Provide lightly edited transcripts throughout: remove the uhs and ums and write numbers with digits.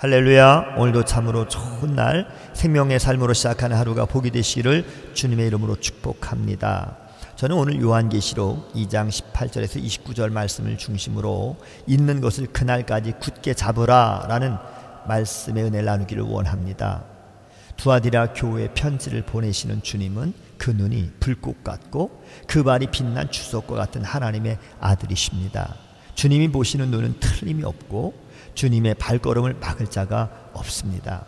할렐루야. 오늘도 참으로 좋은 날, 생명의 삶으로 시작하는 하루가 복이 되시기를 주님의 이름으로 축복합니다. 저는 오늘 요한계시록 2장 18절에서 29절 말씀을 중심으로 있는 것을 그날까지 굳게 잡으라 라는 말씀의 은혜를 나누기를 원합니다. 두아디라 교회에 편지를 보내시는 주님은 그 눈이 불꽃 같고 그 발이 빛난 주석과 같은 하나님의 아들이십니다. 주님이 보시는 눈은 틀림이 없고 주님의 발걸음을 막을 자가 없습니다.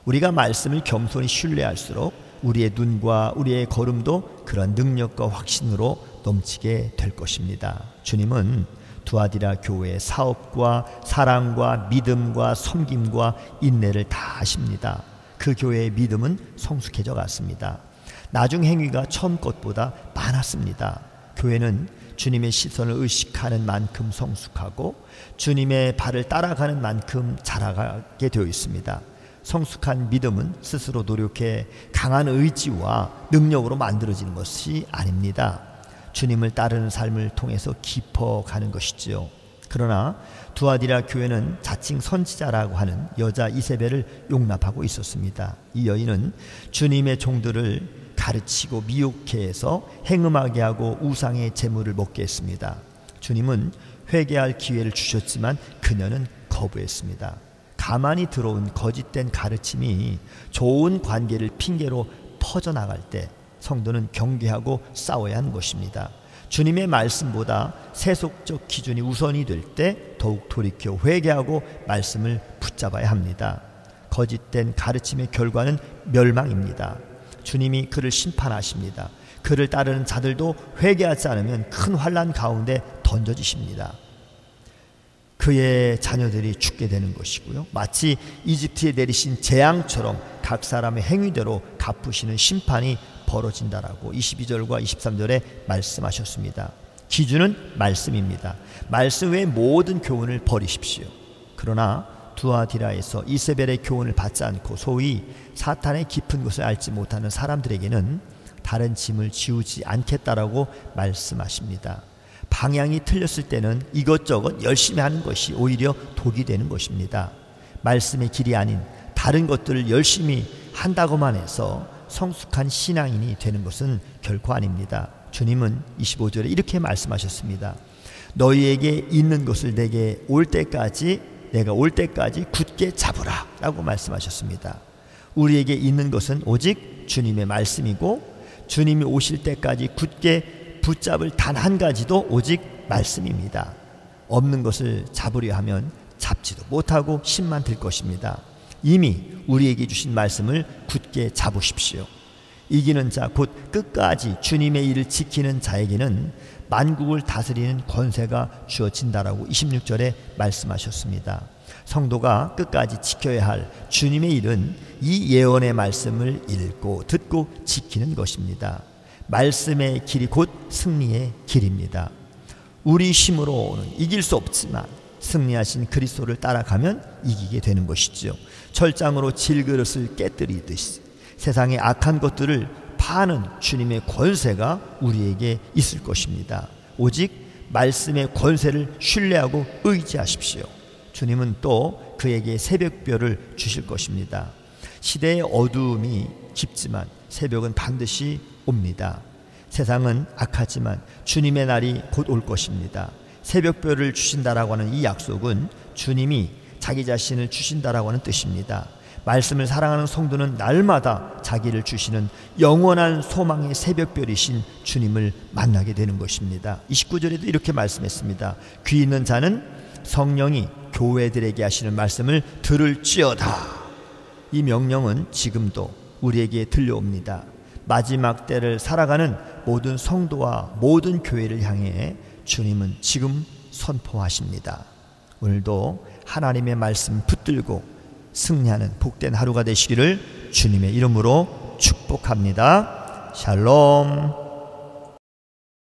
우리가 말씀을 겸손히 신뢰할수록 우리의 눈과 우리의 걸음도 그런 능력과 확신으로 넘치게 될 것입니다. 주님은 두아디라 교회의 사업과 사랑과 믿음과 섬김과 인내를 다 하십니다. 그 교회의 믿음은 성숙해져 갔습니다. 나중 행위가 처음 것보다 많았습니다. 교회는 주님의 시선을 의식하는 만큼 성숙하고 주님의 발을 따라가는 만큼 자라게 되어 있습니다. 성숙한 믿음은 스스로 노력해 강한 의지와 능력으로 만들어지는 것이 아닙니다. 주님을 따르는 삶을 통해서 깊어가는 것이지요. 그러나 두아디라 교회는 자칭 선지자라고 하는 여자 이세벨을 용납하고 있었습니다. 이 여인은 주님의 종들을 가르치고 미혹해 해서 행음하게 하고 우상의 제물을 먹게 했습니다. 주님은 회개할 기회를 주셨지만 그녀는 거부했습니다. 가만히 들어온 거짓된 가르침이 좋은 관계를 핑계로 퍼져나갈 때 성도는 경계하고 싸워야 하는 것입니다. 주님의 말씀보다 세속적 기준이 우선이 될 때 더욱 돌이켜 회개하고 말씀을 붙잡아야 합니다. 거짓된 가르침의 결과는 멸망입니다. 주님이 그를 심판하십니다. 그를 따르는 자들도 회개하지 않으면 큰 환난 가운데 던져지십니다. 그의 자녀들이 죽게 되는 것이고요. 마치 이집트에 내리신 재앙처럼 각 사람의 행위대로 갚으시는 심판이 벌어진다라고 22절과 23절에 말씀하셨습니다. 기준은 말씀입니다. 말씀 외의 모든 교훈을 버리십시오. 그러나 두아디라에서 이세벨의 교훈을 받지 않고 소위 사탄의 깊은 것을 알지 못하는 사람들에게는 다른 짐을 지우지 않겠다라고 말씀하십니다. 방향이 틀렸을 때는 이것저것 열심히 하는 것이 오히려 독이 되는 것입니다. 말씀의 길이 아닌 다른 것들을 열심히 한다고만 해서 성숙한 신앙인이 되는 것은 결코 아닙니다. 주님은 25절에 이렇게 말씀하셨습니다. 너희에게 있는 것을 내가 올 때까지 굳게 잡으라 라고 말씀하셨습니다. 우리에게 있는 것은 오직 주님의 말씀이고 주님이 오실 때까지 굳게 붙잡을 단 한 가지도 오직 말씀입니다. 없는 것을 잡으려 하면 잡지도 못하고 힘만 들 것입니다. 이미 우리에게 주신 말씀을 굳게 잡으십시오. 이기는 자 곧 끝까지 주님의 일을 지키는 자에게는 만국을 다스리는 권세가 주어진다라고 26절에 말씀하셨습니다. 성도가 끝까지 지켜야 할 주님의 일은 이 예언의 말씀을 읽고 듣고 지키는 것입니다. 말씀의 길이 곧 승리의 길입니다. 우리 힘으로는 이길 수 없지만 승리하신 그리스도를 따라가면 이기게 되는 것이죠. 철장으로 질그릇을 깨뜨리듯이 세상의 악한 것들을 파는 주님의 권세가 우리에게 있을 것입니다. 오직 말씀의 권세를 신뢰하고 의지하십시오. 주님은 또 그에게 새벽별을 주실 것입니다. 시대의 어두움이 깊지만 새벽은 반드시 옵니다. 세상은 악하지만 주님의 날이 곧 올 것입니다. 새벽별을 주신다라고 하는 이 약속은 주님이 자기 자신을 주신다라고 하는 뜻입니다. 말씀을 사랑하는 성도는 날마다 자기를 주시는 영원한 소망의 새벽별이신 주님을 만나게 되는 것입니다. 29절에도 이렇게 말씀했습니다. 귀 있는 자는 성령이 교회들에게 하시는 말씀을 들을지어다. 이 명령은 지금도 우리에게 들려옵니다. 마지막 때를 살아가는 모든 성도와 모든 교회를 향해 주님은 지금 선포하십니다. 오늘도 하나님의 말씀 붙들고 승리하는 복된 하루가 되시기를 주님의 이름으로 축복합니다. 샬롬.